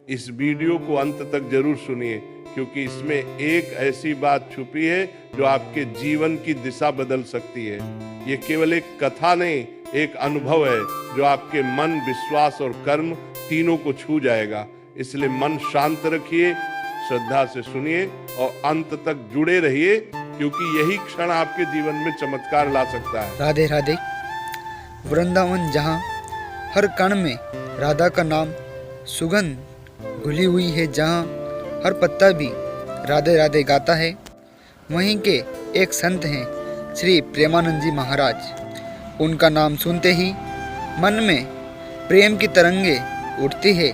इस वीडियो को अंत तक जरूर सुनिए, क्योंकि इसमें एक ऐसी बात छुपी है जो आपके जीवन की दिशा बदल सकती है। ये केवल एक कथा नहीं, एक अनुभव है जो आपके मन, विश्वास और कर्म तीनों को छू जाएगा। इसलिए मन शांत रखिए, श्रद्धा से सुनिए और अंत तक जुड़े रहिए, क्योंकि यही क्षण आपके जीवन में चमत्कार ला सकता है। राधे राधे। वृंदावन जहाँ हर कण में राधा का नाम सुगंध घुली हुई है, जहाँ हर पत्ता भी राधे राधे गाता है, वहीं के एक संत हैं श्री प्रेमानंद जी महाराज। उनका नाम सुनते ही मन में प्रेम की तरंगे उठती है।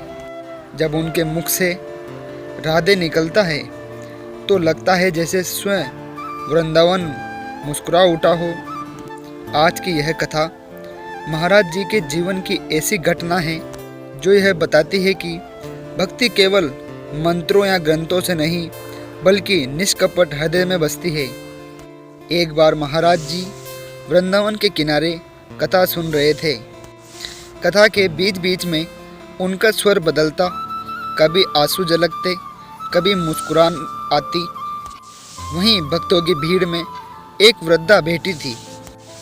जब उनके मुख से राधे निकलता है तो लगता है जैसे स्वयं वृंदावन मुस्कुरा उठा हो। आज की यह कथा महाराज जी के जीवन की ऐसी घटना है जो यह बताती है कि भक्ति केवल मंत्रों या ग्रंथों से नहीं, बल्कि निष्कपट हृदय में बसती है। एक बार महाराज जी वृंदावन के किनारे कथा सुन रहे थे। कथा के बीच बीच में उनका स्वर बदलता, कभी आंसू झलकते, कभी मुस्कुरान आती। वहीं भक्तों की भीड़ में एक वृद्धा बैठी थी।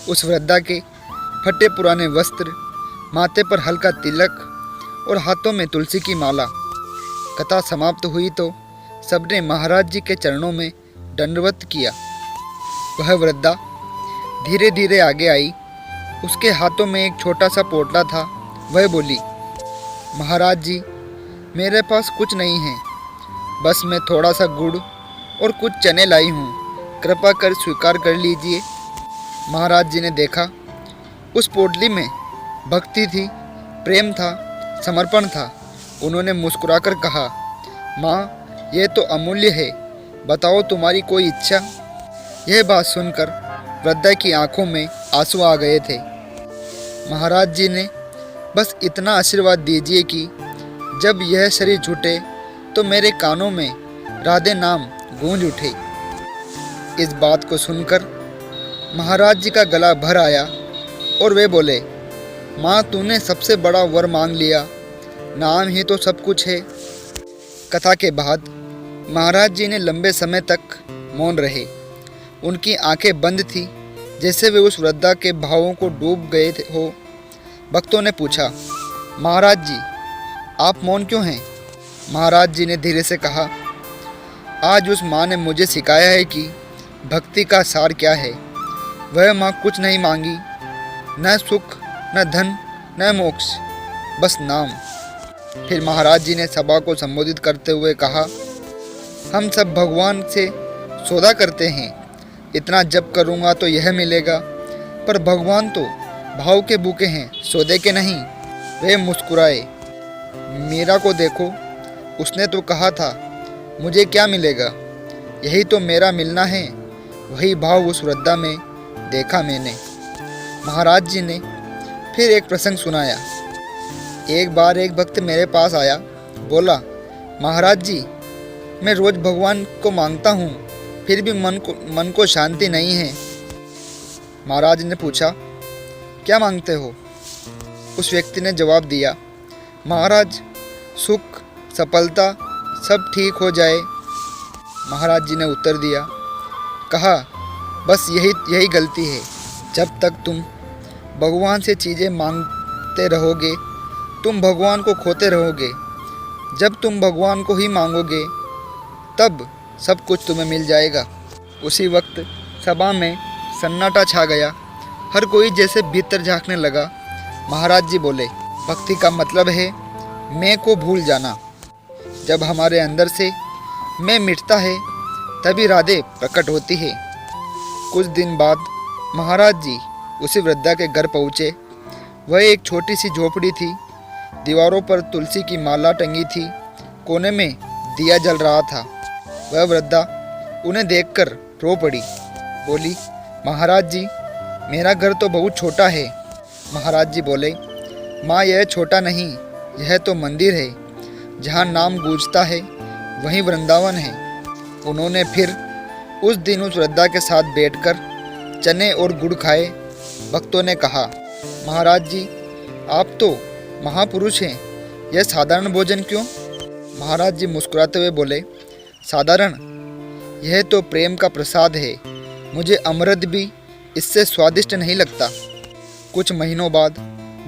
उस वृद्धा के फटे पुराने वस्त्र, माथे पर हल्का तिलक और हाथों में तुलसी की माला। कथा समाप्त हुई तो सबने महाराज जी के चरणों में दंडवत किया। वह वृद्धा धीरे धीरे आगे आई। उसके हाथों में एक छोटा सा पोटला था। वह बोली, महाराज जी, मेरे पास कुछ नहीं है, बस मैं थोड़ा सा गुड़ और कुछ चने लाई हूँ, कृपा कर स्वीकार कर लीजिए। महाराज जी ने देखा, उस पोटली में भक्ति थी, प्रेम था, समर्पण था। उन्होंने मुस्कुराकर कहा, माँ, यह तो अमूल्य है, बताओ तुम्हारी कोई इच्छा। यह बात सुनकर वृद्धा की आंखों में आंसू आ गए थे। महाराज जी ने बस इतना आशीर्वाद दीजिए कि जब यह शरीर छूटे तो मेरे कानों में राधे नाम गूंज उठे। इस बात को सुनकर महाराज जी का गला भर आया और वे बोले, माँ, तूने सबसे बड़ा वर मांग लिया, नाम ही तो सब कुछ है। कथा के बाद महाराज जी ने लंबे समय तक मौन रहे। उनकी आंखें बंद थी, जैसे वे उस वृद्धा के भावों को डूब गए हो। भक्तों ने पूछा, महाराज जी, आप मौन क्यों हैं? महाराज जी ने धीरे से कहा, आज उस माँ ने मुझे सिखाया है कि भक्ति का सार क्या है। वह माँ कुछ नहीं मांगी, न सुख, न धन, न मोक्ष, बस नाम। फिर महाराज जी ने सभा को संबोधित करते हुए कहा, हम सब भगवान से सौदा करते हैं, इतना जप करूँगा तो यह मिलेगा, पर भगवान तो भाव के भूखे हैं, सौदे के नहीं। वे मुस्कुराए, मीरा को देखो, उसने तो कहा था मुझे क्या मिलेगा, यही तो मेरा मिलना है। वही भाव उस वृद्धा में देखा मैंने। महाराज जी ने फिर एक प्रसंग सुनाया। एक बार एक भक्त मेरे पास आया, बोला, महाराज जी, मैं रोज भगवान को मांगता हूँ, फिर भी मन को शांति नहीं है। महाराज ने पूछा, क्या मांगते हो? उस व्यक्ति ने जवाब दिया, महाराज, सुख, सफलता सब ठीक हो जाए। महाराज जी ने उत्तर दिया, कहा, बस यही गलती है। जब तक तुम भगवान से चीज़ें मांगते रहोगे, तुम भगवान को खोते रहोगे। जब तुम भगवान को ही मांगोगे, तब सब कुछ तुम्हें मिल जाएगा। उसी वक्त सभा में सन्नाटा छा गया। हर कोई जैसे भीतर झांकने लगा। महाराज जी बोले, भक्ति का मतलब है मैं को भूल जाना। जब हमारे अंदर से मैं मिटता है, तभी राधे प्रकट होती है। कुछ दिन बाद महाराज जी उसी वृद्धा के घर पहुँचे। वह एक छोटी सी झोपड़ी थी। दीवारों पर तुलसी की माला टंगी थी। कोने में दिया जल रहा था। वह वृद्धा उन्हें देखकर रो पड़ी। बोली, महाराज जी, मेरा घर तो बहुत छोटा है। महाराज जी बोले, माँ, यह छोटा नहीं, यह तो मंदिर है। जहाँ नाम गूंजता है वहीं वृंदावन है। उन्होंने फिर उस दिन उस वृद्धा के साथ बैठकर चने और गुड़ खाए। भक्तों ने कहा, महाराज जी, आप तो महापुरुष हैं, यह साधारण भोजन क्यों? महाराज जी मुस्कुराते हुए बोले, साधारण, यह तो प्रेम का प्रसाद है। मुझे अमृत भी इससे स्वादिष्ट नहीं लगता। कुछ महीनों बाद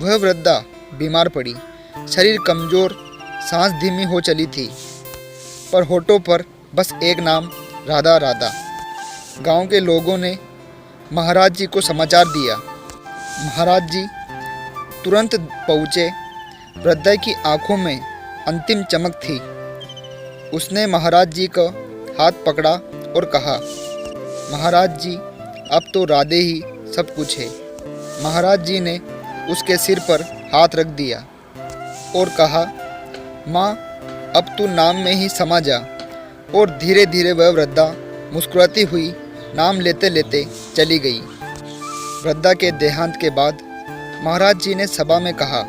वह वृद्धा बीमार पड़ी। शरीर कमजोर, सांस धीमी हो चली थी, पर होठों पर बस एक नाम, राधा राधा। गांव के लोगों ने महाराज जी को समाचार दिया। महाराज जी तुरंत पहुँचे। वृद्धा की आंखों में अंतिम चमक थी। उसने महाराज जी का हाथ पकड़ा और कहा, महाराज जी, अब तो राधे ही सब कुछ है। महाराज जी ने उसके सिर पर हाथ रख दिया और कहा, माँ, अब तू नाम में ही समा जा। और धीरे धीरे वह वृद्धा मुस्कुराती हुई नाम लेते लेते चली गई। वृद्धा के देहांत के बाद महाराज जी ने सभा में कहा,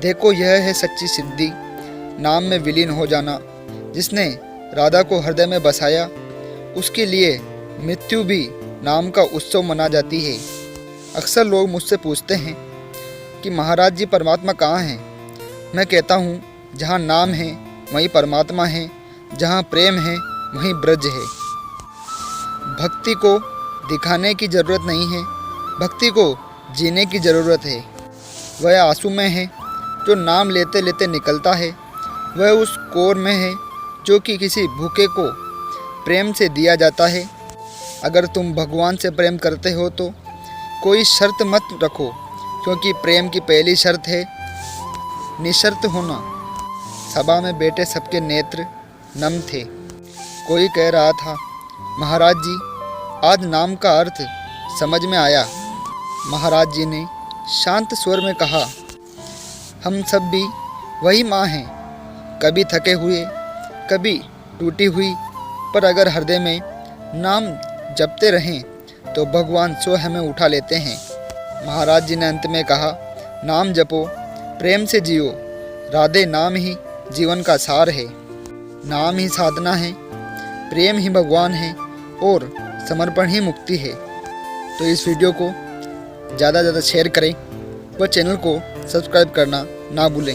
देखो, यह है सच्ची सिद्धि, नाम में विलीन हो जाना। जिसने राधा को हृदय में बसाया, उसके लिए मृत्यु भी नाम का उत्सव मना जाती है। अक्सर लोग मुझसे पूछते हैं कि महाराज जी, परमात्मा कहाँ हैं? मैं कहता हूँ, जहाँ नाम है वहीं परमात्मा है, जहाँ प्रेम है वहीं ब्रज है। भक्ति को दिखाने की ज़रूरत नहीं है, भक्ति को जीने की ज़रूरत है। वह आंसू में है जो नाम लेते लेते निकलता है। वह उस कोर में है जो कि किसी भूखे को प्रेम से दिया जाता है। अगर तुम भगवान से प्रेम करते हो तो कोई शर्त मत रखो, क्योंकि प्रेम की पहली शर्त है निशर्त होना। सभा में बैठे सबके नेत्र नम थे। कोई कह रहा था, महाराज जी, आज नाम का अर्थ समझ में आया। महाराज जी ने शांत स्वर में कहा, हम सब भी वही माँ हैं, कभी थके हुए, कभी टूटी हुई, पर अगर हृदय में नाम जपते रहें तो भगवान स्वयं हमें उठा लेते हैं। महाराज जी ने अंत में कहा, नाम जपो, प्रेम से जियो। राधे नाम ही जीवन का सार है। नाम ही साधना है, प्रेम ही भगवान है और समर्पण ही मुक्ति है। तो इस वीडियो को ज़्यादा से ज़्यादा शेयर करें व चैनल को सब्सक्राइब करना ना भूलें।